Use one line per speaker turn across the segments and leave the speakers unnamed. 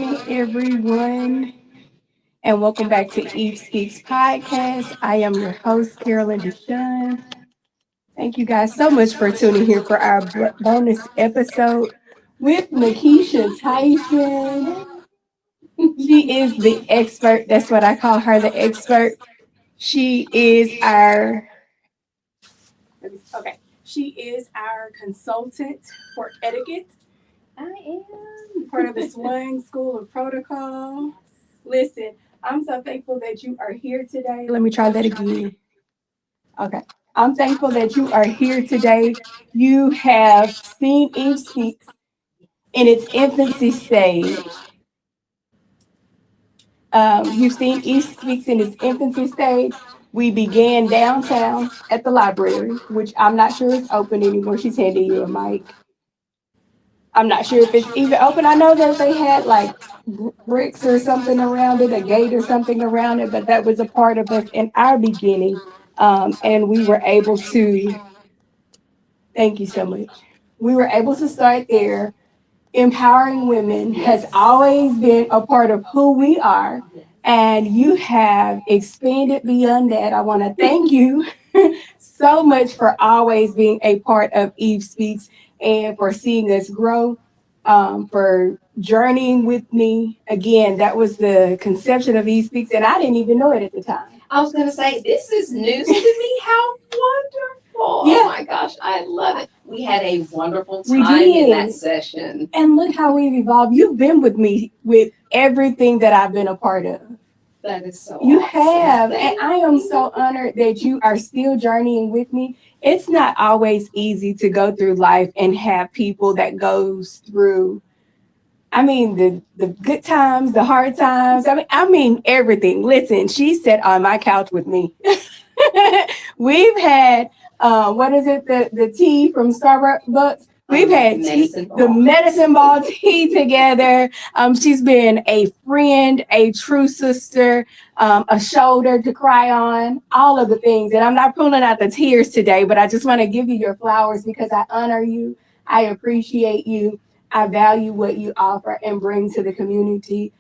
morning, everyone, and welcome back to Eve Speaks Podcast. I am your host, Carolyn Deshawn. Thank you guys so much for tuning here for our bonus episode with Nikesha Tyson. She is the expert. That's what I call her, the expert. She is our okay. She is our consultant for etiquette. I am part of the Swan School of Protocol. Listen, I'm so thankful that you are here today. Let me try that again. Okay. I'm thankful that you are here today. You have seen Eve Speaks in its infancy stage. You've seen Eve Speaks in its infancy stage. We began downtown at the library, which I'm not sure is open anymore. She's handing you a mic. I'm not sure if it's even open. I know that they had like bricks or something around it, a gate or something around it, but that was a part of us in our beginning. And we were able to, thank you so much. We were able to start there. Empowering women has always been a part of who we are. And you have expanded beyond that. I want to thank you so much for always being a part of Eve Speaks and for seeing us grow, for journeying with me. Again, that was the conception of Eve Speaks, and I didn't even know it at the time.
I was going to say, this is news to me. How wonderful.
Yeah.
Oh my gosh, I love it. We had a wonderful time in that session.
And look how we've evolved. You've been with me with everything that I've been a part of.
That is so
You
awesome.
have, and I am so honored that you are still journeying with me. It's not always easy to go through life and have people that goes through, the good times, the hard times. I mean everything. Listen, she sat on my couch with me. We've had, what is it, the tea from Starbucks? We've had the medicine ball tea together. She's been a friend, a true sister, a shoulder to cry on, all of the things. And I'm not pulling out the tears today, but I just want to give you your flowers because I honor you. I appreciate you. I value what you offer and bring to the community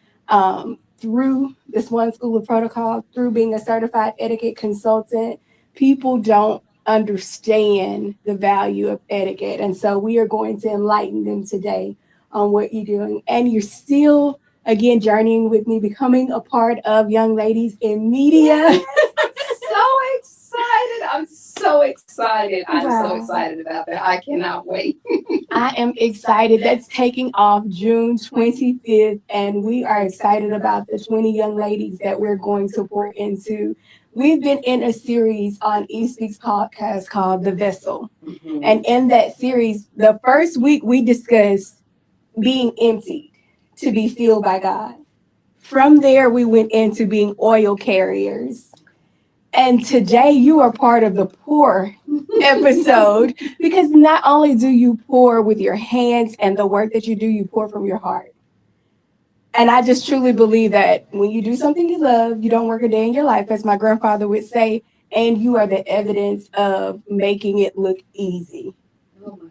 through the Swan School of Protocol, through being a certified etiquette consultant. People don't understand the value of etiquette. And so we are going to enlighten them today on what you're doing. And you're still, again, journeying with me, becoming a part of Young Ladies in Media.
Yes, I'm so excited. I'm so excited. I'm so excited about that. I cannot wait.
I am excited. That's taking off June 25th. And we are excited about the 20 young ladies that we're going to pour into. We've been in a series on Eve Speaks podcast called The Vessel. Mm-hmm. And in that series, the first week we discussed being emptied to be filled by God. From there, we went into being oil carriers. And today you are part of the pour episode because not only do you pour with your hands and the work that you do, you pour from your heart. And I just truly believe that when you do something you love, you don't work a day in your life, as my grandfather would say, and you are the evidence of making it look easy.
Oh my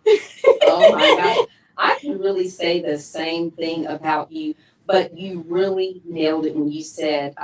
God. Oh my gosh. I can really say the same thing about you, but you really nailed it when you said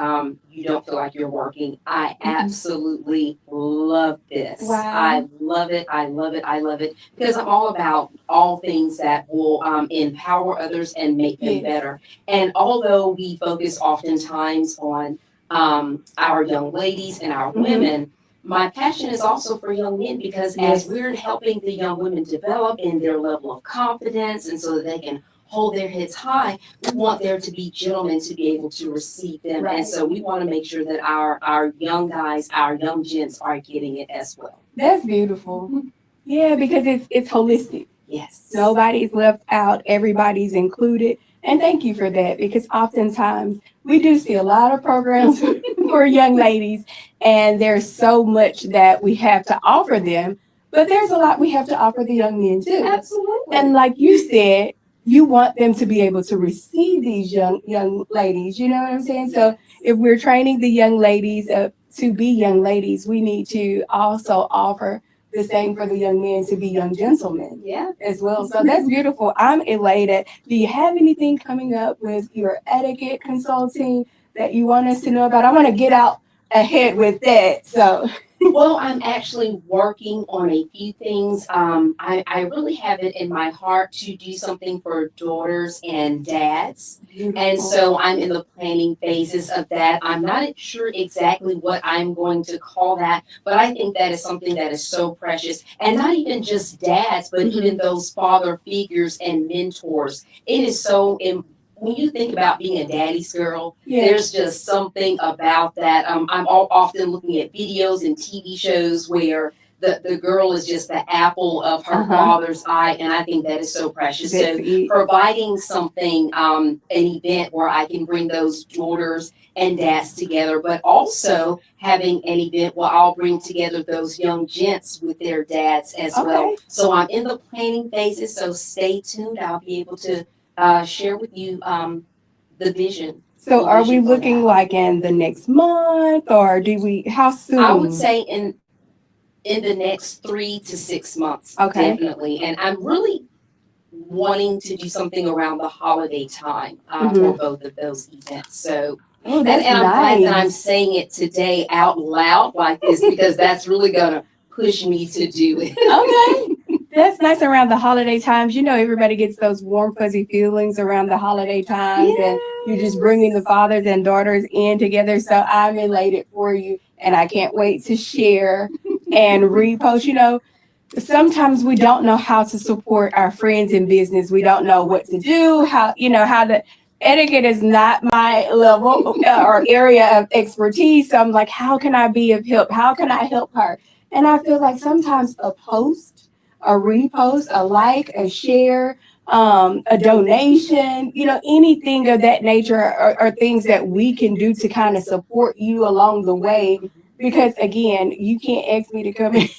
you don't feel like you're working. I absolutely love this.
Wow.
I love it. I love it. I love it because I'm all about all things that will empower others and make them better. And although we focus oftentimes on our young ladies and our women, my passion is also for young men because as we're helping the young women develop in their level of confidence and so that they can hold their heads high, we want there to be gentlemen to be able to receive them. Right. And so we want to make sure that our young guys, our young gents are getting it as well.
That's beautiful. Yeah, because it's holistic.
Yes.
Nobody's left out. Everybody's included. And thank you for that, because oftentimes we do see a lot of programs for young ladies, and there's so much that we have to offer them, but there's a lot we have to offer the young men too.
Absolutely.
And like you said, you want them to be able to receive these young ladies. You know what I'm saying? So if we're training the young ladies to be young ladies, we need to also offer the same for the young men to be young gentlemen
Yeah.
as well. So that's beautiful. I'm elated. Do you have anything coming up with your etiquette consulting that you want us to know about? I want to get out ahead with that. So
Well, I'm actually working on a few things. I really have it in my heart to do something for daughters and dads. And
beautiful.
so I'm in the planning phases of that. I'm not sure exactly what I'm going to call that, but I think that is something that is so precious. And not even just dads, but even those father figures and mentors. It is so when you think about being a daddy's girl, there's just something about that. I'm often looking at videos and TV shows where the girl is just the apple of her father's eye, and I think that is so precious.
That's
So
it.
providing something, an event where I can bring those daughters and dads together, but also having an event where I'll bring together those young gents with their dads as well.
Okay.
So I'm in the planning phases, so stay tuned. I'll be able to share with you the vision.
So
The
are we
vision for
looking
that.
like in the next month or do we how
I would
soon?
say in the next 3 to 6 months,
Okay.
definitely. And I'm really wanting to do something around the holiday time for
Mm-hmm.
both of those events. So,
Oh,
and,
that's
and I'm glad that I'm
nice.
saying it today out loud like this because that's really going to push me to do it.
Okay. That's nice around the holiday times. You know, everybody gets those warm, fuzzy feelings around the holiday times, and you're just bringing the fathers and daughters in together. So I'm elated for you, and I can't wait to share and repost. You know, sometimes we don't know how to support our friends in business. We don't know what to do, how the etiquette is not my level or area of expertise. So I'm like, how can I be of help? How can I help her? And I feel like sometimes a post, a repost, a like, a share, a donation, anything of that nature are things that we can do to kind of support you along the way. Because again, you can't ask me to come in.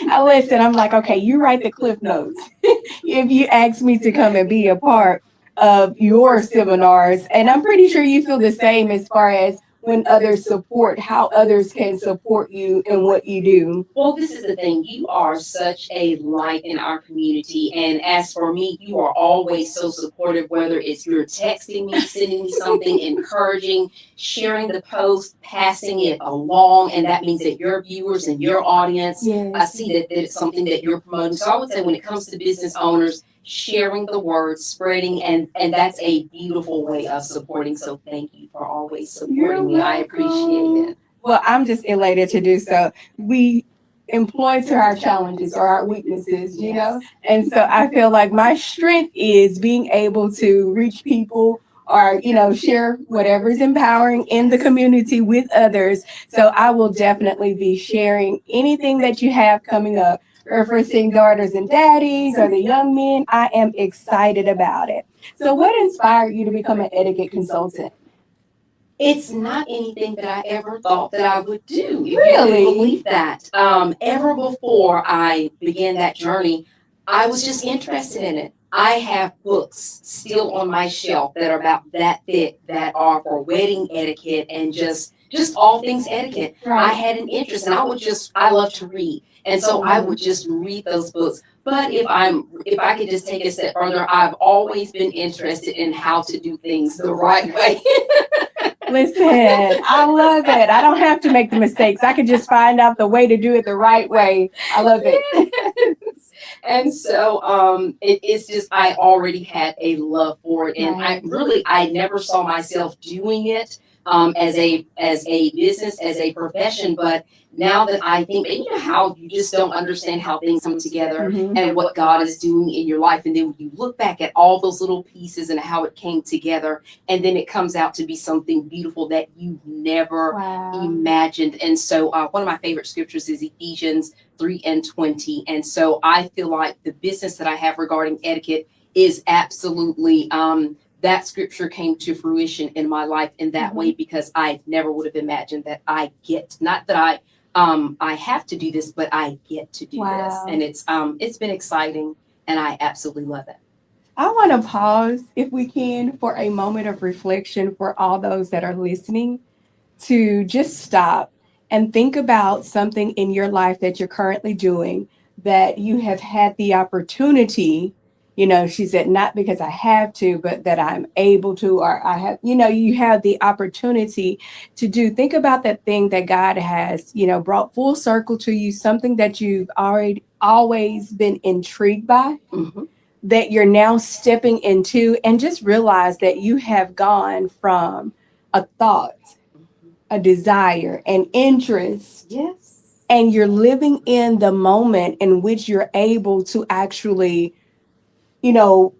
I listen, I'm like, okay, you write the cliff notes if you ask me to come and be a part of your seminars. And I'm pretty sure you feel the same as far as when others support, how others can support you and what you do.
Well, this is the thing. You are such a light in our community. And as for me, you are always so supportive, whether it's you're texting me, sending me something, encouraging, sharing the post, passing it along. And that means that your viewers and your audience
Yes.
see that it's something that you're promoting. So I would say when it comes to business owners, sharing the word, spreading, and that's a beautiful way of supporting. So thank you for always
You're
supporting me. I appreciate
welcome.
it.
Well, I'm just elated to do so. We employ to our challenges or our weaknesses,
Yes.
And so I feel like my strength is being able to reach people or, share whatever's empowering in the community with others. So I will definitely be sharing anything that you have coming up, referencing daughters and daddies or the young men. I am excited about it. So what inspired you to become an etiquette consultant?
It's not anything that I ever thought that I would do. If you can
Really?
believe that. Ever before I began that journey, I was just interested in it. I have books still on my shelf that are about that thick that are for wedding etiquette and just all things etiquette. I
Right.
had an interest and I love to read. And so I would just read those books. But if I could just take it a step further, I've always been interested in how to do things the right way.
Listen, I love it. I don't have to make the mistakes. I can just find out the way to do it the right way. I love it.
Yes. And so it's just I already had a love for it, and
Right.
I never saw myself doing it as a business, as a profession. But now that I think, and you know how you just don't understand how things come together
Mhm.
and what God is doing in your life, and then when you look back at all those little pieces and how it came together, and then it comes out to be something beautiful that you never
Wow.
imagined. And so one of my favorite scriptures is Ephesians 3:20. And so I feel like the business that I have regarding etiquette is absolutely that scripture came to fruition in my life in that way because I never would have imagined that I get not that I have to do this, but I get to do this.
Wow.
And it's been exciting and I absolutely love it.
I want to pause, if we can, for a moment of reflection for all those that are listening to just stop and think about something in your life that you're currently doing that you have had the opportunity. She said, not because I have to, but that I'm able to, or I have, you have the opportunity to do. Think about that thing that God has, brought full circle to you, something that you've already always been intrigued by,
Mhm.
that you're now stepping into, and just realize that you have gone from a thought,
Mhm.
a desire, an interest,
Yes.
and you're living in the moment in which you're able to actually,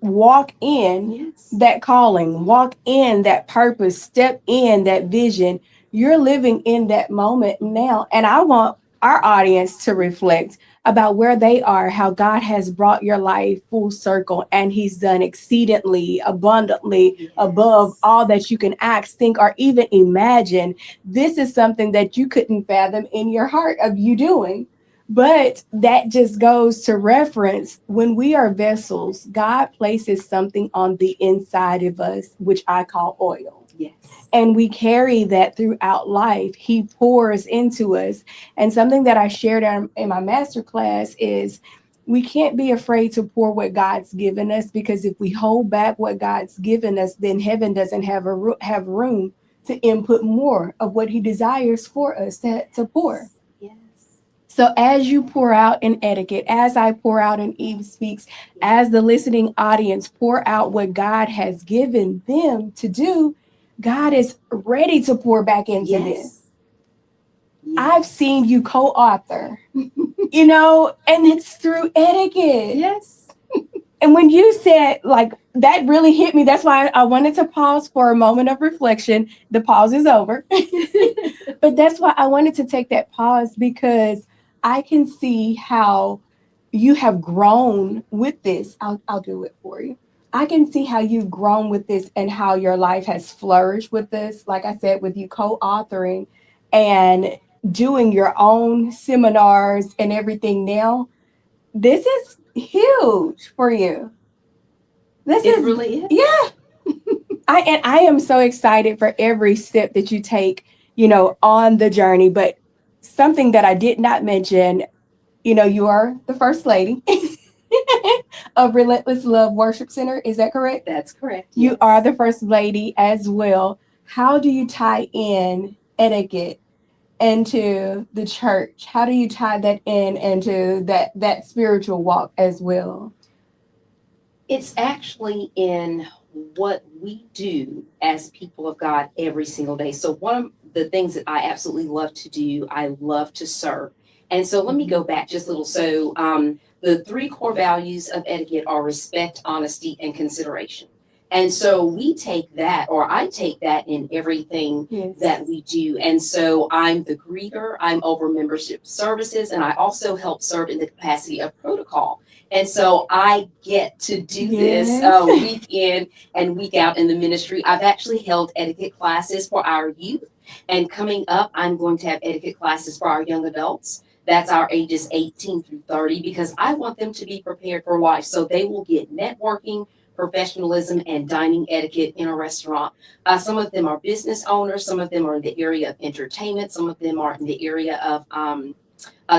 walk in
Yes.
that calling, walk in that purpose, step in that vision. You're living in that moment now. And I want our audience to reflect about where they are, how God has brought your life full circle, and He's done exceedingly abundantly above
Yes.
all that you can ask, think, or even imagine. This is something that you couldn't fathom in your heart of you doing. But that just goes to reference, when we are vessels, God places something on the inside of us, which I call oil.
Yes.
And we carry that throughout life. He pours into us. And something that I shared in my master class is, we can't be afraid to pour what God's given us, because if we hold back what God's given us, then heaven doesn't have room to input more of what He desires for us to pour.
Yes.
So as you pour out in etiquette, as I pour out in Eve Speaks, as the listening audience pour out what God has given them to do, God is ready to pour back into them.
Yes.
I've seen you co-author, and it's through etiquette.
Yes.
And when you said, like, that really hit me. That's why I wanted to pause for a moment of reflection. The pause is over. But that's why I wanted to take that pause, because I can see how you have grown with this. I'll do it for you. I can see how you've grown with this and how your life has flourished with this. Like I said, with you co-authoring and doing your own seminars and everything now. This is huge for you. This
It
is,
really is.
yeah. I am so excited for every step that you take, on the journey. But something that I did not mention, you are the first lady of Relentless Love Worship Center. Is that correct?
That's correct.
You
Yes.
are the first lady as well. How do you tie in etiquette into the church? How do you tie that in into that spiritual walk as well?
It's actually in what we do as people of God every single day. So, one of the things that I absolutely love to do, I love to serve. And so, let me go back just a little. So, the three core values of etiquette are respect, honesty, and consideration. And so, we take that, or I take that in everything
Yes.
that we do. And so, I'm the greeter, I'm over membership services, and I also help serve in the capacity of protocol. And so I get to do this
Yes.
week in and week out in the ministry. I've actually held etiquette classes for our youth. And coming up, I'm going to have etiquette classes for our young adults. That's our ages 18 through 30, because I want them to be prepared for life. So they will get networking, professionalism, and dining etiquette in a restaurant. Some of them are business owners. Some of them are in the area of entertainment. Some of them are in the area of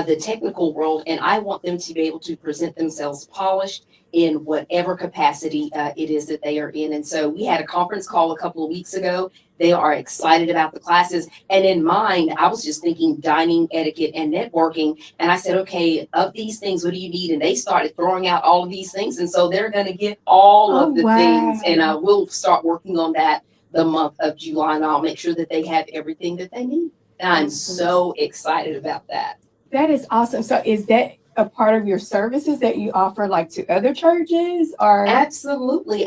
the technical world, and I want them to be able to present themselves polished in whatever capacity it is that they are in. And so we had a conference call a couple of weeks ago. They are excited about the classes. And in mind, I was just thinking dining etiquette and networking. And I said, okay, of these things, what do you need? And they started throwing out all of these things. And so they're going to get all
Oh,
of the
wow.
things. And we'll start working on that the month of July. And I'll make sure that they have everything that they need. And I'm so excited about that.
That is awesome. So is that a part of your services that you offer, like, to other churches, or?
Absolutely.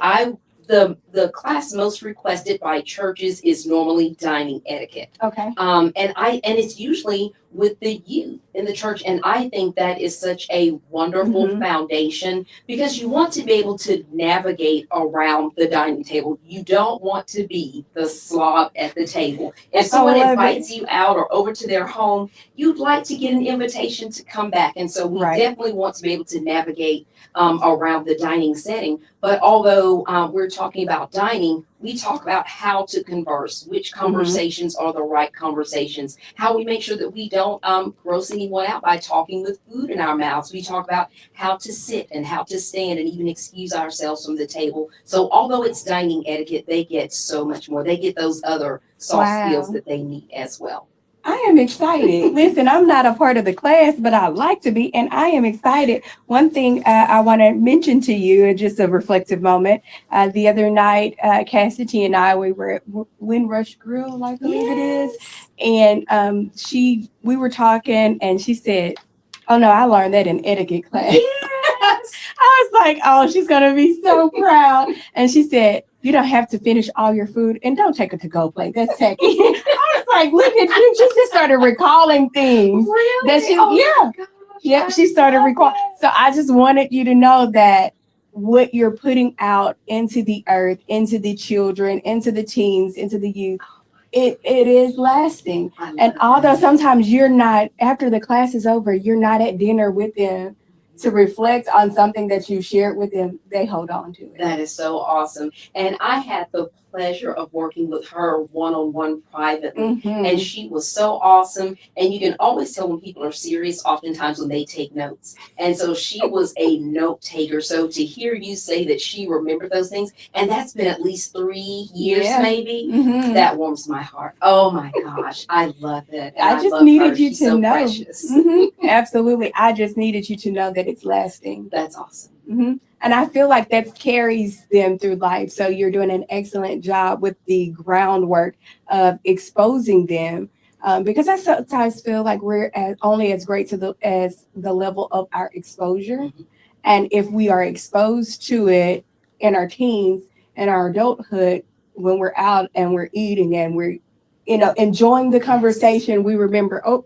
The class most requested by churches is normally dining etiquette.
Okay.
And it's usually with the youth in the church. And I think that is such a wonderful foundation, because you want to be able to navigate around the dining table. You don't want to be the slob at the table. If someone invites you out or over to their home, you'd like to get an invitation to come back. And so we definitely want to be able to navigate around the dining setting. But although we're talking about dining, We talk about how to converse, which
Mhm.
conversations are the right conversations, how we make sure that we don't gross anyone out by talking with food in our mouths. We talk about how to sit and how to stand and even excuse ourselves from the table. So although it's dining etiquette, they get so much more. They get those other soft skills
Wow.
that they need as well.
I am excited. Listen, I'm not a part of the class, but I like to be, and I am excited. One thing I want to mention to you, just a reflective moment. The other night, Cassidy and I, we were at Windrush Grill, I believe it is,
Yes.
and we were talking, and she said, "Oh no, I learned that in etiquette class."
Yes.
I was like, "Oh, she's gonna be so proud," and she said, "You don't have to finish all your food, and don't take a to-go plate. That's tacky." I was like, look at you. She just started recalling things that
Really?
she,
Oh
yeah,
my gosh.
yep,
I
she started
love
recalling.
it.
So I just wanted you to know that what you're putting out into the earth, into the children, into the teens, into the youth, it is lasting.
I
And
love
although
that.
sometimes you're not, after the class is over, you're not at dinner with them to reflect on something that you shared with them, they hold on to it.
That is so awesome. And I had the pleasure of working with her one on one privately. And
Mm-hmm.
she was so awesome. And you can always tell when people are serious, oftentimes when they take notes. And so she was a note taker. So to hear you say that she remembered those things, and that's been at least 3 years
Yeah.
maybe,
Mm-hmm.
that warms my heart. Oh my gosh. I love it. And
I
I
just
love her.
needed you
She's
to
so
know.
precious.
Absolutely. I just needed you to know that it's lasting.
That's awesome.
And I feel like that carries them through life. So you're doing an excellent job with the groundwork of exposing them. Because I sometimes feel like only as great as the level of our exposure.
Mhm.
And if we are exposed to it in our teens and our adulthood, when we're out and we're eating and we're, enjoying the
Yes.
conversation, we remember, oh,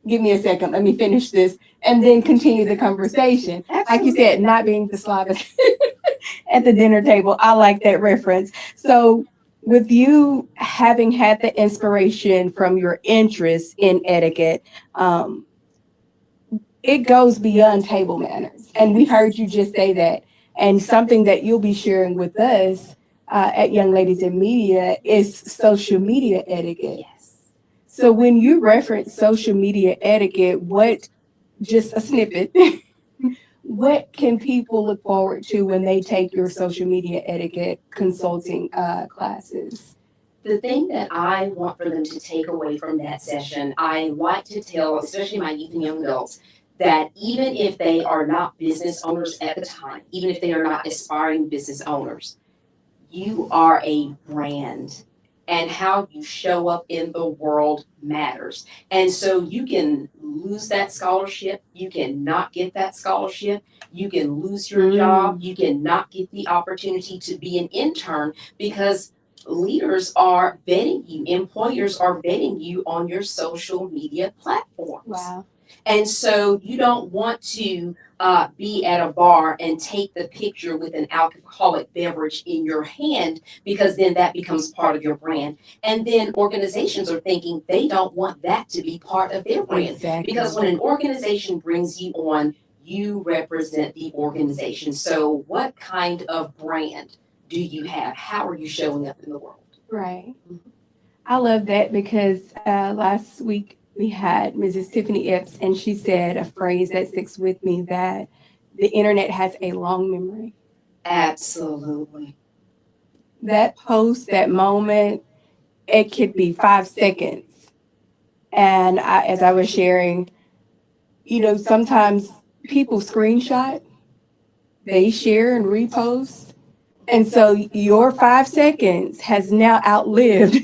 give me a second, let me finish this, and then continue the conversation. Like you said,
Absolutely.
not being the Slavic at the dinner table. I like that reference. So, with you having had the inspiration from your interest in etiquette, um, it goes beyond table manners. And we heard you just say that. And something that you'll be sharing with us at Young Ladies in Media is social media etiquette.
Yes.
So when you reference social media etiquette, what, just a snippet, what can people look forward to when they take your social media etiquette consulting classes?
The thing that I want for them to take away from that session, I like to tell, especially my youth and young adults, that even if they are not business owners at the time, even if they are not aspiring business owners, you are a brand. And how you show up in the world matters. And so you can lose that scholarship. You can not get that scholarship. You can lose your job. You can not get the opportunity to be an intern because leaders are vetting you, employers are vetting you on your social media platforms.
Wow.
And so you don't want to be at a bar and take the picture with an alcoholic beverage in your hand because then that becomes part of your brand. And then organizations are thinking they don't want that to be part of their brand.
Exactly.
Because when an organization brings you on, you represent the organization. So, what kind of brand do you have? How are you showing up in the world?
Right. I love that because last week we had Mrs. Tiffany Epps, and she said a phrase that sticks with me that the internet has a long memory.
Absolutely.
That post, that moment, it could be 5 seconds. And as I was sharing, sometimes people screenshot, they share and repost. And so your 5 seconds has now outlived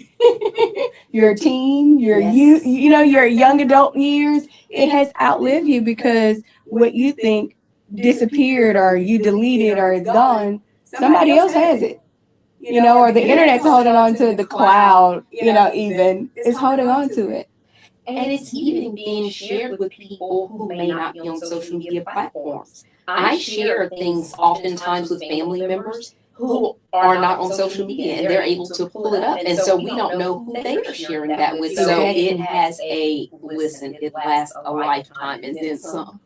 your teen,
Yes.
your young adult years. It has outlived you because what you think disappeared or you deleted or it's gone, somebody else has it. Or the internet's holding on to the cloud, even is holding on to it.
And it's even being shared with people who may not be on social media platforms. I share things oftentimes with family members who are not on social media and they're able to pull it up. And so we don't know who they are sharing that with. So it has it lasts a lifetime and then some.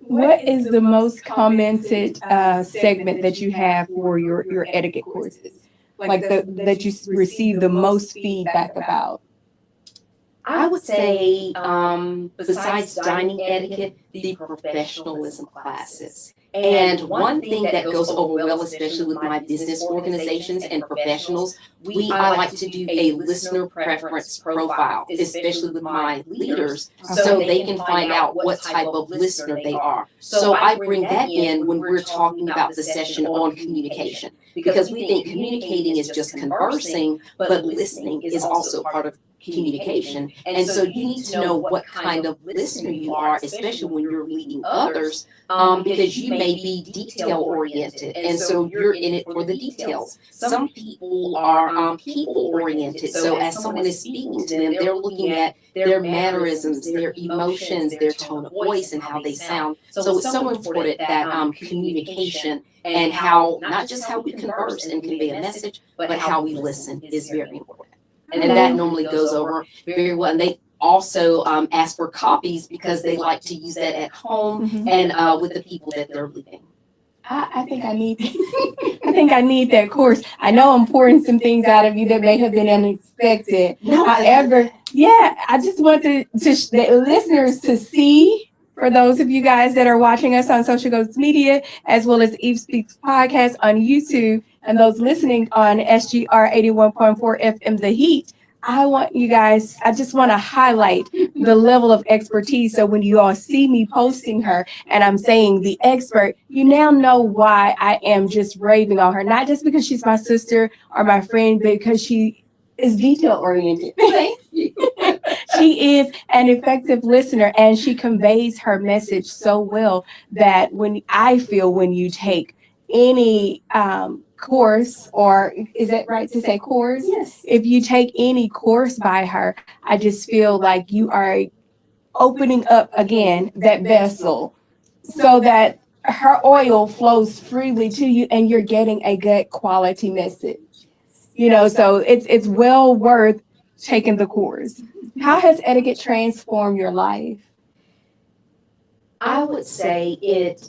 What is the most commented segment that you have for your etiquette courses? like the that you receive the most feedback about?
I would say, besides dining etiquette, the professionalism classes. And one thing that goes over well, especially with my business organizations and professionals, I like to do a listener preference profile, especially with my leaders, so they can find out what type of listener they are. So I bring that in when we're talking about the session on communication, because we think communicating is just conversing, but listening is also part of communication. And so you need to know what kind of listener you are, especially when you're leading others, because you may be detail oriented. And so you're in it for the details. Some people are people oriented. So as someone is speaking to them, they're looking at their mannerisms, their emotions, their tone of voice, and how they sound. So it's so important that communication and how, not just how we converse and convey a message, but how we listen is very important. And that normally goes over very well. And they also ask for copies because they like to use that at home and with the people that they're leading.
I think I need I think I need that course. I know I'm pouring some things out of you that may have been unexpected.
No,
However, yeah, I just want the listeners to see, for those of you guys that are watching us on social media, as well as Eve Speaks podcast on YouTube, and those listening on SGR 81.4 FM The Heat, I just want to highlight the level of expertise. So when you all see me posting her and I'm saying the expert, you now know why I am just raving on her. Not just because she's my sister or my friend, but because she is detail oriented. She is an effective listener, and she conveys her message so well that when you take any course, or is it right to say course?
yes.
If you take any course by her, I just feel like you are opening up again that vessel so that her oil flows freely to you and you're getting a good quality message. So it's well worth taking the course. How has etiquette transformed your life?
I would say it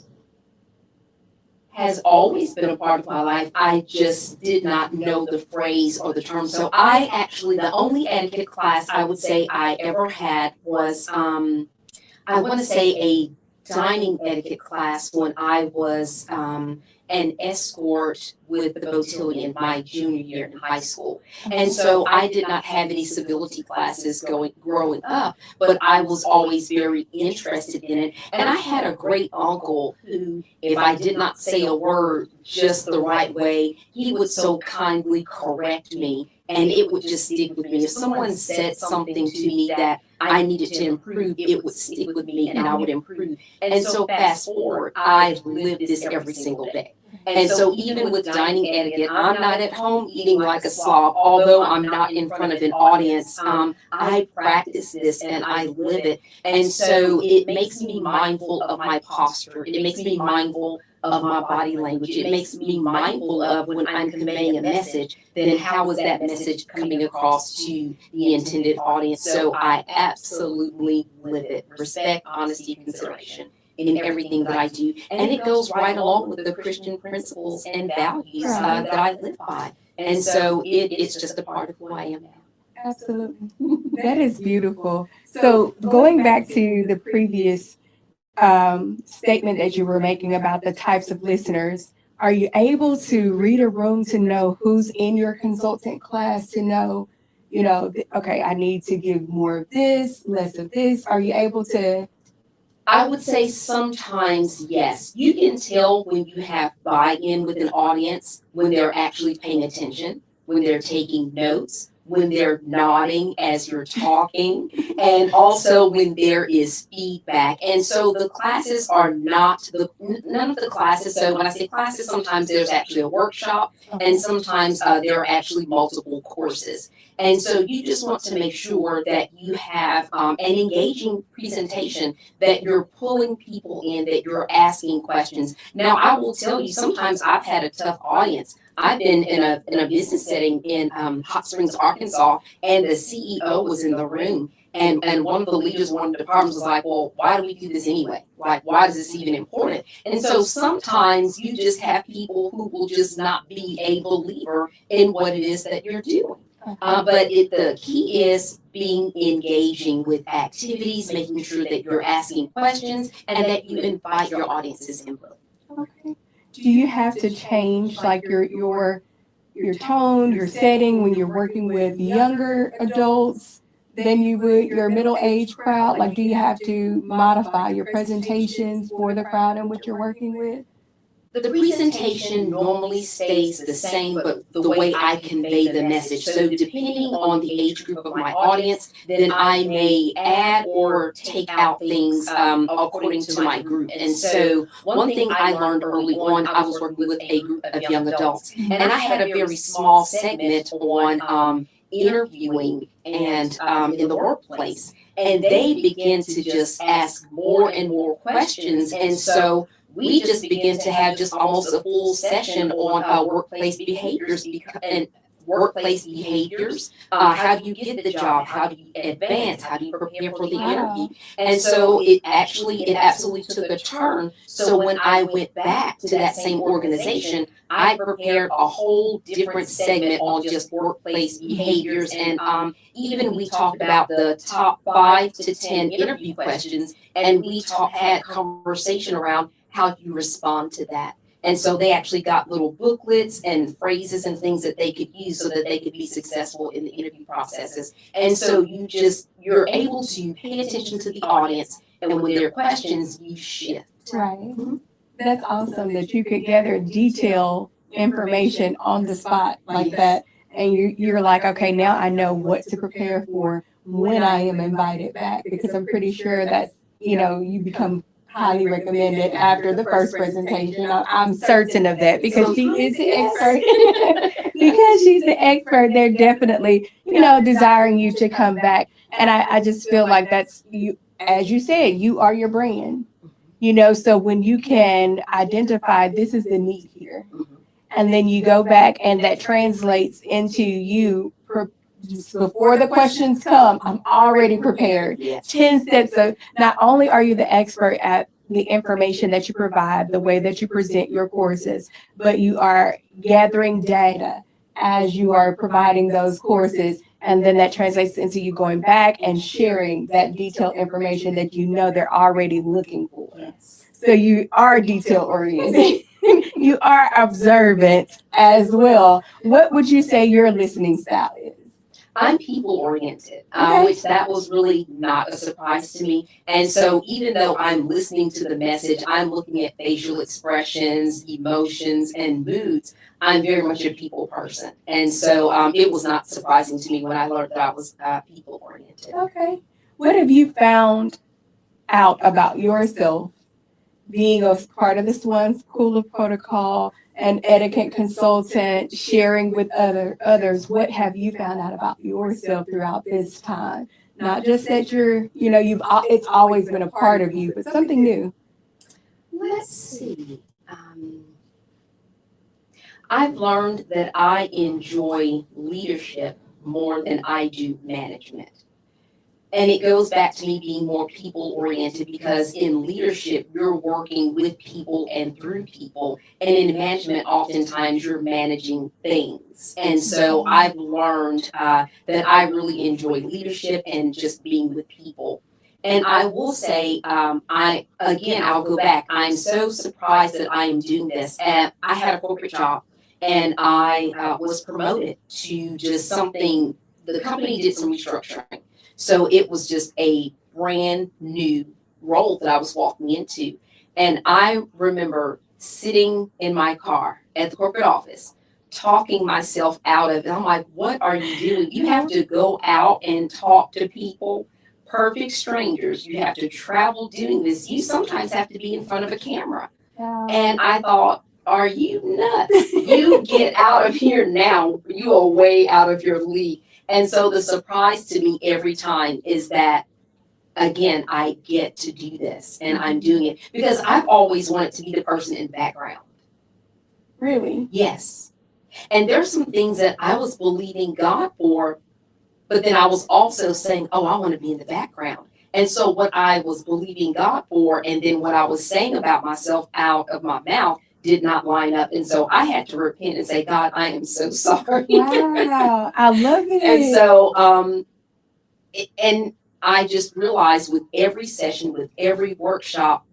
has always been a part of my life. I just did not know the phrase or the term. So the only etiquette class I would say I ever had was, I want to say, a dining etiquette class when I was an escort with the Botillion my junior year in high school. And so I did not have any civility classes growing up, but I was always very interested in it. And I had a great uncle who, if I did not say a word just the right way, he would so kindly correct me, and it would just stick with me. If someone said something to me that I needed to improve, it would stick with me and I would improve. And so fast forward, I live this every single day. And so even with dining etiquette, I'm not at home eating like a slob, although I'm not in front of an audience. I practice this and I live it. And so it makes me mindful of my posture. It makes me mindful of my body language. It makes me mindful of, when I'm conveying a message, then how is that message coming across to the intended audience? So I absolutely live it. Respect, honesty, consideration in everything that I do. And it goes right along with the Christian principles and values that I live by. And so it's just a part of who I am now.
Absolutely. That is beautiful. So going back to the previous statement that you were making about the types of listeners, are you able to read a room to know who's in your consultant class, to know, okay, I need to give more of this, less of this? Are you able to?
I would say sometimes, yes. You can tell when you have buy-in with an audience, when they're actually paying attention, when they're taking notes, when they're nodding as you're talking, and also when there is feedback. And so the classes are none of the classes. So when I say classes, sometimes there's actually a workshop, and sometimes there are actually multiple courses. And so you just want to make sure that you have an engaging presentation, that you're pulling people in, that you're asking questions. Now, I will tell you, sometimes I've had a tough audience. I've been in a business setting in Hot Springs, Arkansas, and the CEO was in the room. And one of the leaders of one of the departments was like, well, why do we do this anyway? Like, why is this even important? And so sometimes you just have people who will just not be a believer in what it is that you're doing. But the key is being engaging with activities, making sure that you're asking questions and that you invite your audience's input.
Okay. Do you have to change like your tone, your setting when you're working with younger adults than you would your middle age crowd? Like, do you have to modify your presentations for the crowd in which you're working with?
The presentation normally stays the same, but the way I convey the message. So depending on the age group of my audience, then I may add or take out things according to my group. And so one thing I learned early on, I was working with a group of young adults, and I had a very small segment on interviewing and in the workplace. And they began to just ask more and more questions. And so we just begin to have just almost a full session on workplace behaviors and workplace behaviors. How do you get the job? How do you advance? How do you prepare for the interview? And so it absolutely took a turn. So when I went back to that same organization, I prepared a whole different segment on just workplace behaviors. And even we talked about the top 5 to 10 interview questions, and we had conversation around how you respond to that. And so they actually got little booklets and phrases and things that they could use so that they could be successful in the interview processes. And so you're able to pay attention to the audience, and when there are questions, you shift.
Right. That's awesome that you could gather detailed information on the spot like that. And you're like, okay, now I know what to prepare for when I am invited back, because I'm pretty sure that, you become highly recommended after the first presentation. I'm certain of that because she is the expert. Because she's the expert, they're definitely, desiring you to come back. And I just feel like that's you, as you said, you are your brand. So when you can identify this is the need here, and then you go back and that translates into you before the questions come, I'm already prepared. 10 steps of not only are you the expert at the information that you provide, the way that you present your courses, but you are gathering data as you are providing those courses. And then that translates into you going back and sharing that detailed information that they're already looking for. So you are detail oriented. You are observant as well. What would you say your listening style is?
I'm people oriented, which that was really not a surprise to me. And so even though I'm listening to the message, I'm looking at facial expressions, emotions, and moods. I'm very much a people person. And so it was not surprising to me when I learned that I was people oriented.
Okay. What have you found out about yourself being a part of the Swan School of Protocol, an etiquette consultant, sharing with others? What have you found out about yourself throughout this time? Not just that it's always been a part of you, but something new.
Let's see. I've learned that I enjoy leadership more than I do management. And it goes back to me being more people oriented, because in leadership, you're working with people and through people. And in management, oftentimes you're managing things. And so I've learned that I really enjoy leadership and just being with people. And I will say, I'll go back. I'm so surprised that I am doing this. And I had a corporate job, and I was promoted to just something. The company did some restructuring. So it was just a brand new role that I was walking into. And I remember sitting in my car at the corporate office, talking myself out of it. I'm like, what are you doing? You have to go out and talk to people, perfect strangers. You have to travel doing this. You sometimes have to be in front of a camera. And I thought, are you nuts? You get out of here now. You are way out of your league. And so the surprise to me every time is that, again, I get to do this, and I'm doing it because I've always wanted to be the person in the background.
Really?
Yes. And there's some things that I was believing God for But then I was also saying, oh, I want to be in the background. And so what I was believing God for, and then what I was saying about myself out of my mouth did not line up. And so I had to repent and say, God, I am so sorry.
Wow, I love
And
it.
so, and I just realized with every session, with every workshop,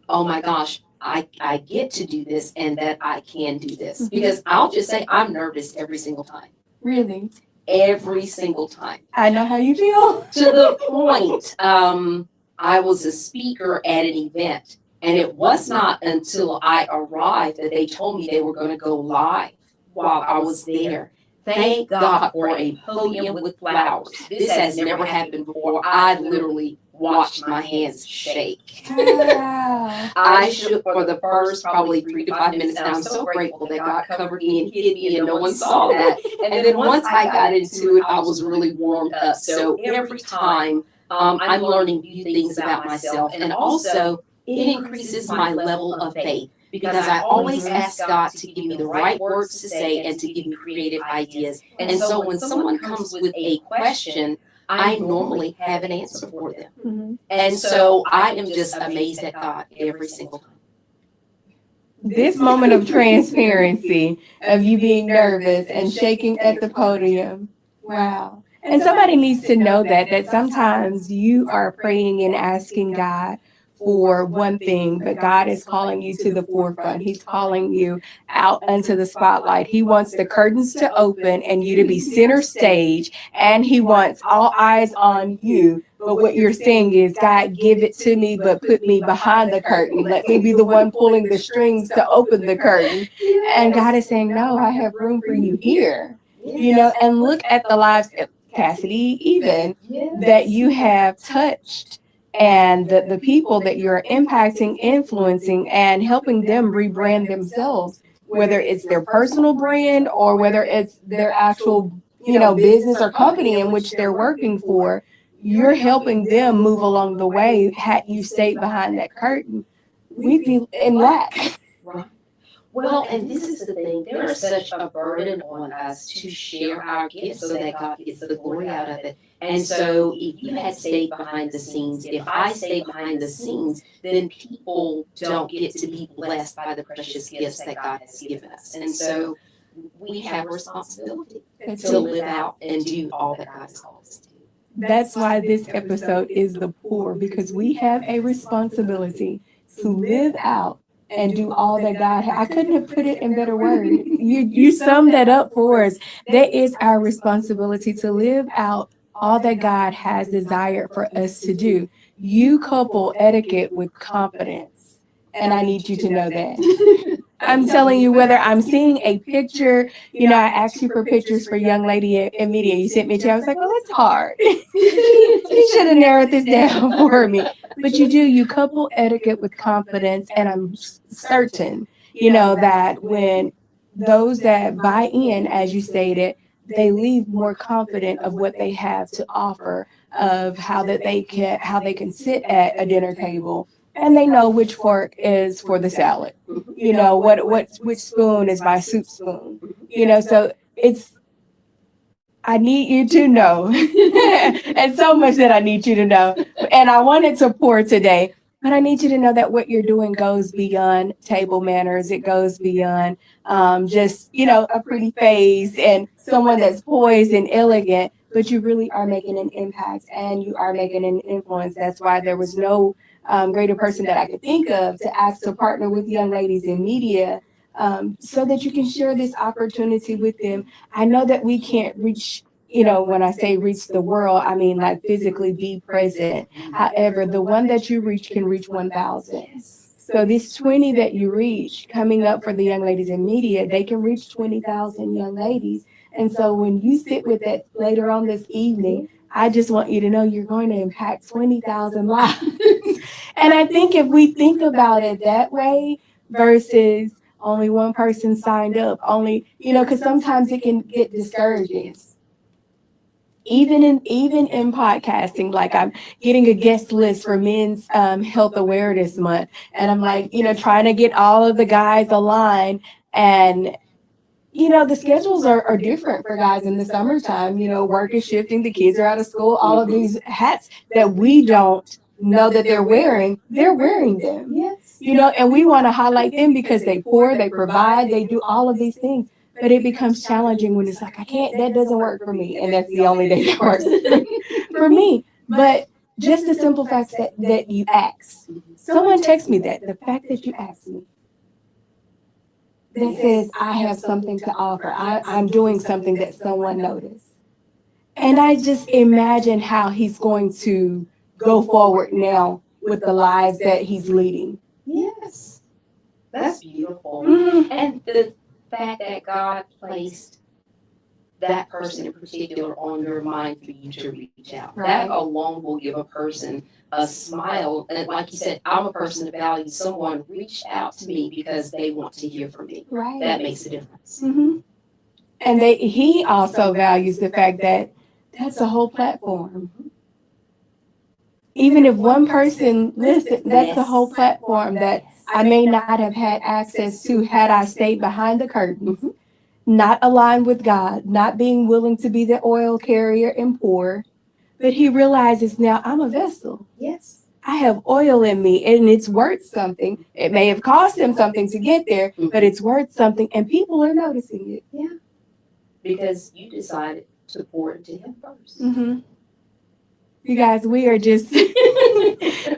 oh my gosh, I get to do this and that I can do this. Because I'll just say I'm nervous every single time.
Really,
Every single time.
I know how you feel.
To the point, I was a speaker at an event, and it was not until I arrived that they told me they were going to go live while I was there. Thank God for a podium with flowers. This has never happened before. I literally watched my hands shake.
Wow.
I shook for the first probably 3 to 5 minutes. And I'm so grateful that God covered me and hid me and no one saw that. And then once I got into it, I was really warmed up. So every time I'm learning new things about myself. And also, it increases my level of faith because I always ask God to give me the right words to say and to give me creative ideas. And so when someone comes with a question, I normally have an answer for them.
Mm-hmm.
And so I am just amazed at God every single time.
This moment of transparency, of you being nervous and shaking at the podium. Wow. And somebody needs to know that sometimes you are praying and asking God for one thing, but God is calling you to the forefront. He's calling you out into the spotlight. He wants the curtains to open and you to be center stage, and He wants all eyes on you. But what you're saying is, God, give it to me, but put me behind the curtain. Let me be the one pulling the strings to open the curtain. And God is saying, no, I have room for you here. And look at the lives of Cassidy, even that you have touched, and the people that you're impacting, influencing, and helping them rebrand themselves, whether it's their personal brand or whether it's their actual, business or company in which they're working for. You're helping them move along the way. Had you stayed behind that curtain, we'd be in lack.
Right. Well, and this is the thing. There is such a burden on us to share our gifts so that God gets the glory out of it. And so if you had stayed behind the scenes, if I stayed behind the scenes, then people don't get to be blessed by the precious gifts that God has given us. And so we have a responsibility to live out and do all that God has called us to do.
That's why this episode is the pour, because we have a responsibility to live out and do all that God has. I couldn't have put it in better words. You summed that up for us. That is our responsibility, to live out all that God has desired for us to do. You couple etiquette with confidence, and I need you to know that. I'm telling you, whether I'm seeing a picture, I asked you for pictures for young lady in media. You sent me to, I was like, well, it's hard. You should have narrowed this down for me. But you couple etiquette with confidence. And I'm certain, that when those that buy in, as you stated, they leave more confident of what they have to offer, of how they can sit at a dinner table, and they know which fork is for the salad. Which spoon is my soup spoon. So I need you to know, and so much that I need you to know. And I wanted to pour today, but I need you to know that what you're doing goes beyond table manners. It goes beyond just, a pretty face and someone that's poised and elegant, but you really are making an impact and you are making an influence. That's why there was no greater person that I could think of to ask to partner with young ladies in media, so that you can share this opportunity with them. I know that we can't reach, when I say reach the world, I mean like physically be present. However, the one that you reach can reach 1,000. So this 20 that you reach coming up for the young ladies in media, they can reach 20,000 young ladies. And so when you sit with that later on this evening, I just want you to know you're going to impact 20,000 lives. And I think if we think about it that way versus only one person signed up, because sometimes it can get discouraging. Even in podcasting, like I'm getting a guest list for Men's Health Awareness Month, and I'm like, trying to get all of the guys aligned, and the schedules are different for guys in the summertime. Work is shifting, the kids are out of school, all of these hats that we don't know that they're wearing them.
Yes.
And we want to highlight them because they pour, they provide, they do all of these things. But it becomes challenging when it's like, I can't, that doesn't work for me. And that's the only day that works for me. But just the simple fact that you ask. Someone texts me that, the fact that you ask me, that says I have something to offer. I'm doing something that someone noticed. And I just imagine how he's going to go forward now with the lives that he's leading.
Yes. That's beautiful.
Mhm.
And the fact that God placed that person in particular on your mind for you to reach out.
Right.
That alone will give a person a smile. And like you said, I'm a person of value. Someone reached out to me because they want to hear from me.
Right.
That makes a difference.
Mm-hmm. And he also values the fact that that's a whole platform. Even if one person listens, that's a whole platform that I may not have had access to had I stayed behind the curtains, not aligned with God, not being willing to be the oil carrier and pour. But he realizes now I'm a vessel.
Yes.
I have oil in me and it's worth something. It may have cost him something to get there, but it's worth something and people are noticing it.
Yeah. Because you decided to pour into him 1st.
Mm-hmm. You guys, we are just,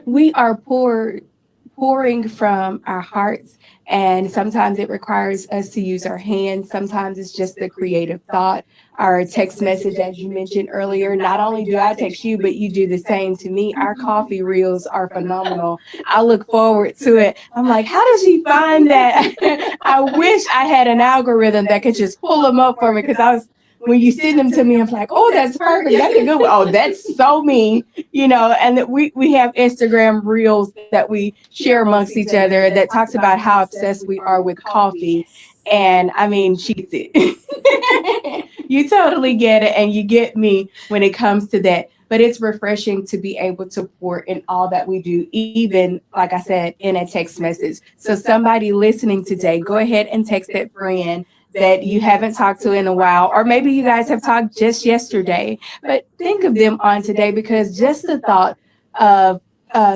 we are pouring from our hearts. And sometimes it requires us to use our hands. Sometimes it's just the creative thought. Our text message, as you mentioned earlier, not only do I text you, but you do the same to me. Our coffee reels are phenomenal. I look forward to it. I'm like, how does she find that? I wish I had an algorithm that could just pull them up for me because when you send them to me, I'm like, oh, that's perfect. That's a good one. Oh, that's so me, and that we have Instagram reels that we share amongst each other that talks about how obsessed we are with coffee. And I mean, she gets it. You totally get it. And you get me when it comes to that. But it's refreshing to be able to pour in all that we do, even, like I said, in a text message. So somebody listening today, go ahead and text that friend that you haven't talked to in a while, or maybe you guys have talked just yesterday, but think of them on today because just the thought of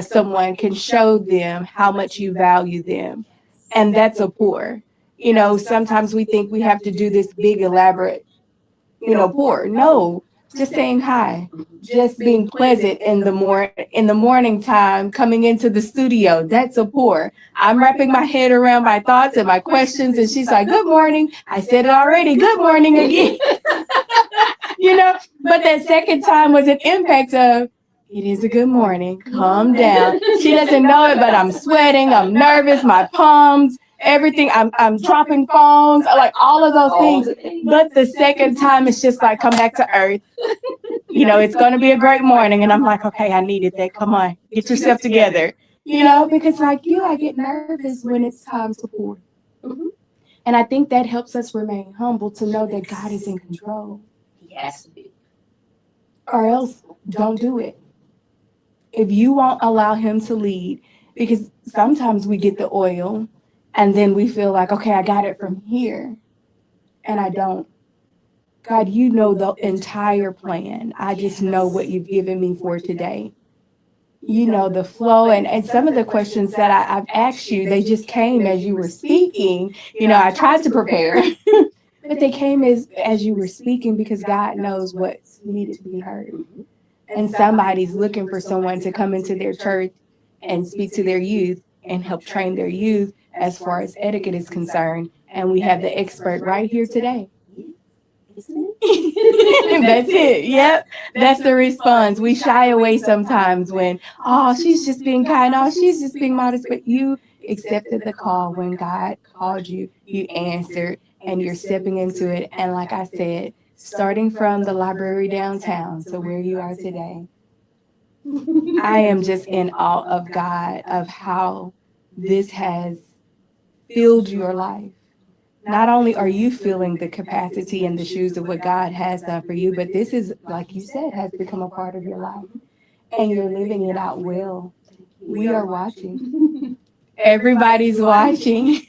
someone can show them how much you value them. And that's a pour. Sometimes we think we have to do this big, elaborate, pour. No, just saying hi, just being pleasant in the morning time, coming into the studio. That's a pour. I'm wrapping my head around my thoughts and my questions, and she's like, "Good morning." I said it already. Good morning again. But that second time was an impact of. It is a good morning. Calm down. She doesn't know it, but I'm sweating. I'm nervous. My palms, everything. I'm dropping phones, like all of those things. But the second time, it's just like come back to earth. It's going to be a great morning. And I'm like, okay, I needed that. Come on, get yourself together. Because like you, I get nervous when it's time to pour.
Mhm.
And I think that helps us remain humble to know that God is in control.
He has to be.
Or else, don't do it. If you won't allow him to lead, because sometimes we get the oil and then we feel like, okay, I got it from here. And I don't. God, you know the entire plan. I just know what you've given me for today. You know the flow and some of the questions that I've asked you, they just came as you were speaking. I tried to prepare, but they came as you were speaking because God knows what's needed to be heard. And somebody's looking for someone to come into their church and speak to their youth and help train their youth as far as etiquette is concerned. And we have the expert right here today. That's it. Yep. That's the response. We shy away sometimes when, oh, she's just being kind. Oh, she's just being modest. But you accepted the call when God called you. You answered and you're stepping into it. And like I said, starting from the library downtown to where you are today, I am just in awe of God, of how this has filled your life. Not only are you feeling the capacity and the shoes of what God has done for you, but this is, like you said, has become a part of your life. And you're living it out well. We are watching. Everybody's watching.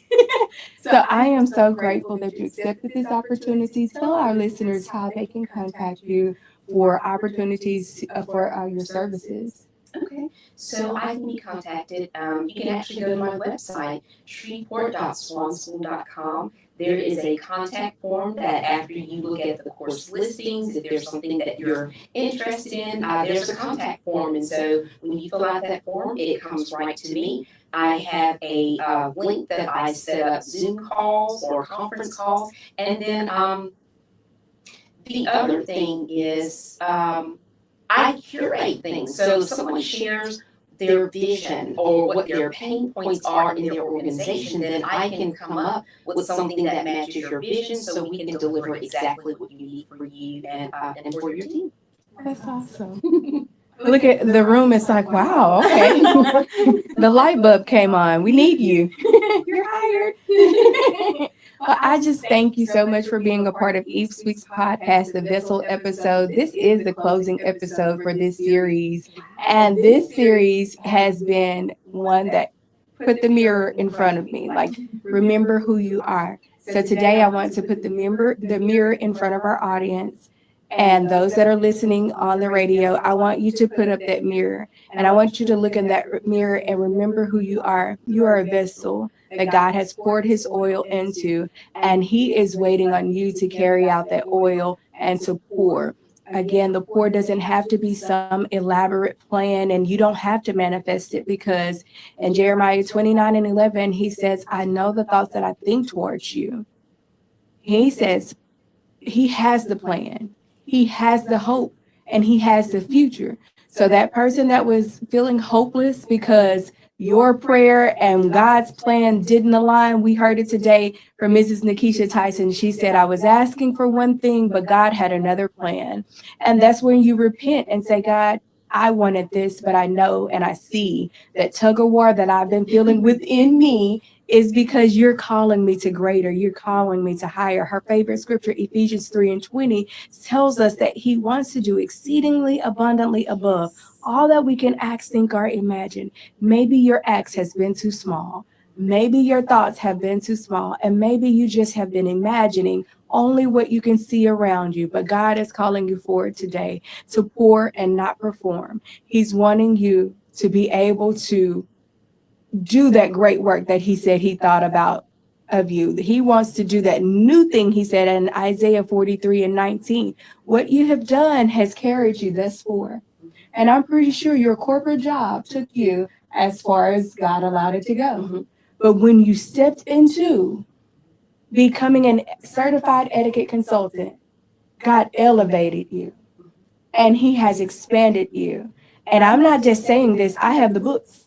So I am so grateful that you accepted this opportunity. Tell our listeners how they can contact you for opportunities for your services.
Okay, so I can be contacted. You can actually go to my website, shreveport.swanschool.com. There is a contact form that after you look at the course listings, if there's something that you're interested in, there's a contact form. And so when you fill out that form, it comes right to me. I have a link that I set up Zoom calls or conference calls. And then the other thing is I curate things. So if someone shares their vision or what their pain points are in their organization, then I can come up with something that matches your vision so we can deliver exactly what you need for you and for your team.
That's awesome. Look at the room. It's like, wow, okay. The light bulb came on. We need you. You're hired. Well, I just thank you so much for being a part of each week's podcast, the Vessel episode. This is the closing episode for this series. And this series has been one that put the mirror in front of me. Like, remember who you are. So today I want to put the mirror in front of our audience. And those that are listening on the radio, I want you to put up that mirror. And I want you to look in that mirror and remember who you are. You are a vessel that God has poured his oil into, and he is waiting on you to carry out that oil and to pour. Again, the pour doesn't have to be some elaborate plan, and you don't have to manifest it, because in Jeremiah 29:11, he says, I know the thoughts that I think towards you. He says he has the plan. He has the hope, and he has the future. So that person that was feeling hopeless because your prayer and God's plan didn't align, we heard it today from Mrs. Nikesha Tyson. She said, I was asking for one thing, but God had another plan. And that's when you repent and say, God, I wanted this, but I know and I see that tug of war that I've been feeling within me is because you're calling me to greater. You're calling me to higher. Her favorite scripture, Ephesians 3:20, tells us that he wants to do exceedingly abundantly above all that we can ask, think, or imagine. Maybe your ask has been too small. Maybe your thoughts have been too small. And maybe you just have been imagining only what you can see around you. But God is calling you forward today to pour and not perform. He's wanting you to be able to do that great work that he said he thought about of you. He wants to do that new thing, he said in Isaiah 43:19. What you have done has carried you thus far. And I'm pretty sure your corporate job took you as far as God allowed it to go.
Mm-hmm.
But when you stepped into becoming a certified etiquette consultant, God elevated you and he has expanded you. And I'm not just saying this, I have the books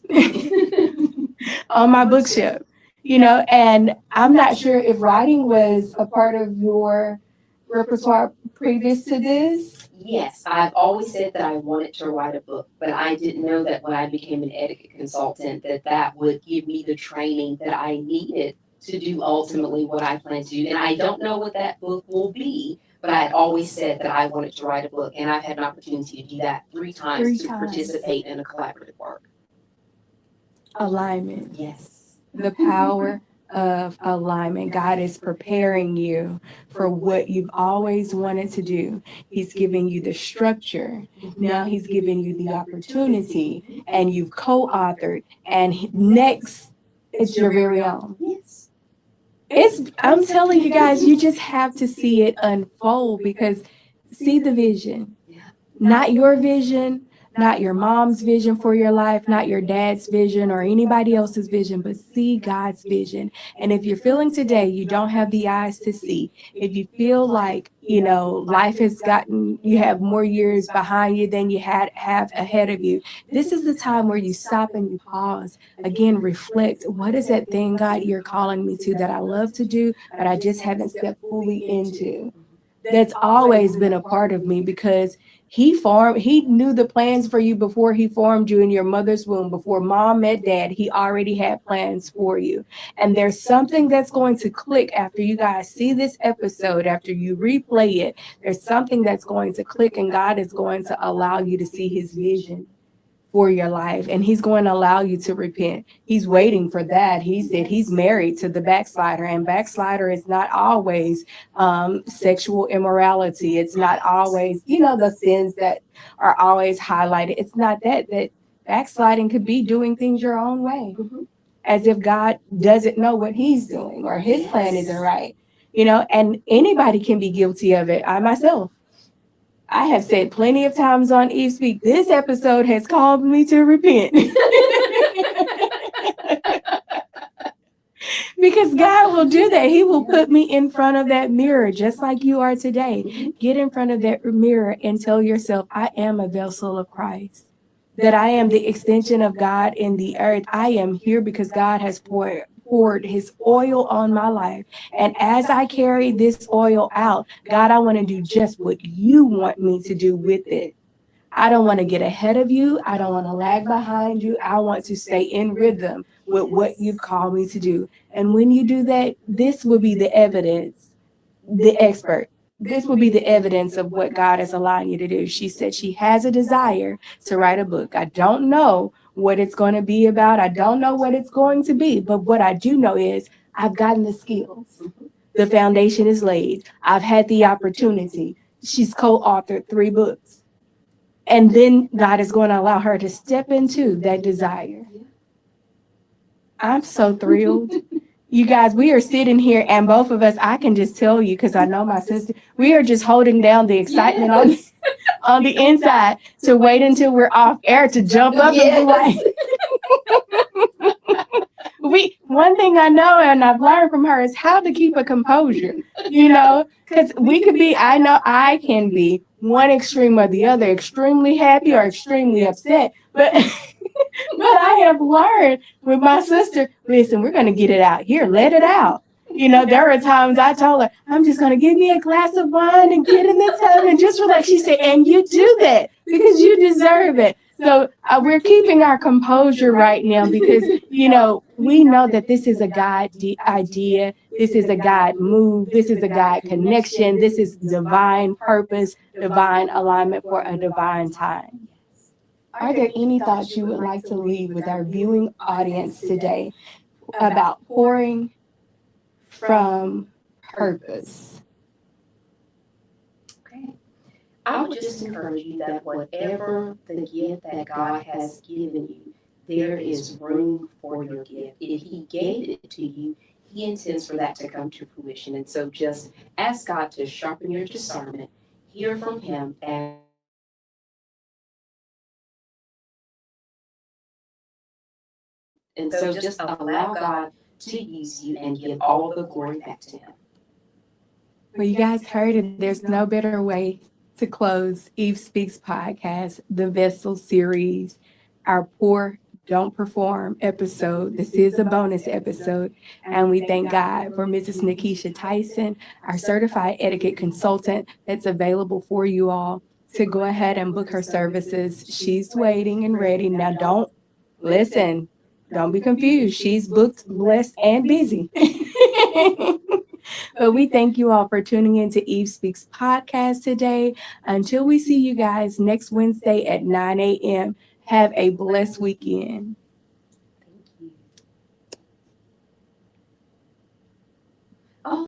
on my bookshelf, and I'm not sure if writing was a part of your repertoire previous to this.
Yes, I've always said that I wanted to write a book, but I didn't know that when I became an etiquette consultant that would give me the training that I needed to do ultimately what I plan to do. And I don't know what that book will be, but I had always said that I wanted to write a book, and I've had an opportunity to do that three times to participate in a collaborative work.
Alignment.
Yes.
The power of alignment. God is preparing you for what you've always wanted to do. He's giving you the structure. Now he's giving you the opportunity, and you've co-authored, and next it's your very own.
Yes.
I'm telling you guys, you just have to see it unfold, because see the vision. Not your vision, not your mom's vision for your life, not your dad's vision or anybody else's vision, but see God's vision. And if you're feeling today you don't have the eyes to see, if you feel like, life has you have more years behind you than you have ahead of you, this is the time where you stop and you pause. Again, reflect. What is that thing, God, you're calling me to that I love to do, but I just haven't stepped fully into? That's always been a part of me, because he knew the plans for you before he formed you in your mother's womb. Before mom met dad, he already had plans for you. And there's something that's going to click after you guys see this episode, after you replay it. There's something that's going to click, and God is going to allow you to see his vision for your life, and he's going to allow you to repent. He's waiting for that. He said he's married to the backslider, and backslider is not always sexual immorality. It's not always, the sins that are always highlighted. It's not that backsliding could be doing things your own way, as if God doesn't know what he's doing or his plan isn't right. And anybody can be guilty of it. I myself, I have said plenty of times on Eve Speak, this episode has called me to repent. Because God will do that. He will put me in front of that mirror, just like you are today. Get in front of that mirror and tell yourself, I am a vessel of Christ, that I am the extension of God in the earth. I am here because God has poured his oil on my life. And as I carry this oil out, God, I want to do just what you want me to do with it. I don't want to get ahead of you. I don't want to lag behind you. I want to stay in rhythm with what you've called me to do. And when you do that, this will be the evidence, the expert. This will be the evidence of what God is allowing you to do. She said she has a desire to write a book. I don't know what it's going to be about. I don't know what it's going to be. But what I do know is I've gotten the skills. The foundation is laid. I've had the opportunity. She's co-authored 3 books. And then God is going to allow her to step into that desire. I'm so thrilled. You guys, we are sitting here, and both of us, I can just tell you, because I know my sister, we are just holding down the excitement on the inside to wait until we're off air to jump up and be like, one thing I know and I've learned from her is how to keep a composure, because I know I can be one extreme or the other, extremely happy or extremely upset. But I have learned with my sister, listen, we're going to get it out here. Let it out. There are times I told her, I'm just going to give me a glass of wine and get in the tub and just relax. She said, and you do that because you deserve it. So we're keeping our composure right now because, we know that this is a God idea. This is a God move. This is a God connection. This is divine purpose, divine alignment for a divine time. Are there any thoughts you would like to leave with our viewing audience today about pouring from purpose?
Okay. I would just encourage you that whatever the gift that God has given you, there is room for your gift. If he gave it to you, he intends for that to come to fruition. And so just ask God to sharpen your discernment, hear from him, and so just allow God to use you and give all the glory back to him.
Well, you guys heard it. There's no better way to close Eve Speaks podcast, the Vessel series, our Pour, Don't Perform episode. This is a bonus episode. And we thank God for Mrs. Nikesha Tyson, our certified etiquette consultant that's available for you all to go ahead and book her services. She's waiting and ready. Now, don't be confused. She's booked, blessed, and busy. But we thank you all for tuning in to Eve Speaks podcast today. Until we see you guys next Wednesday at 9 a.m., have a blessed weekend.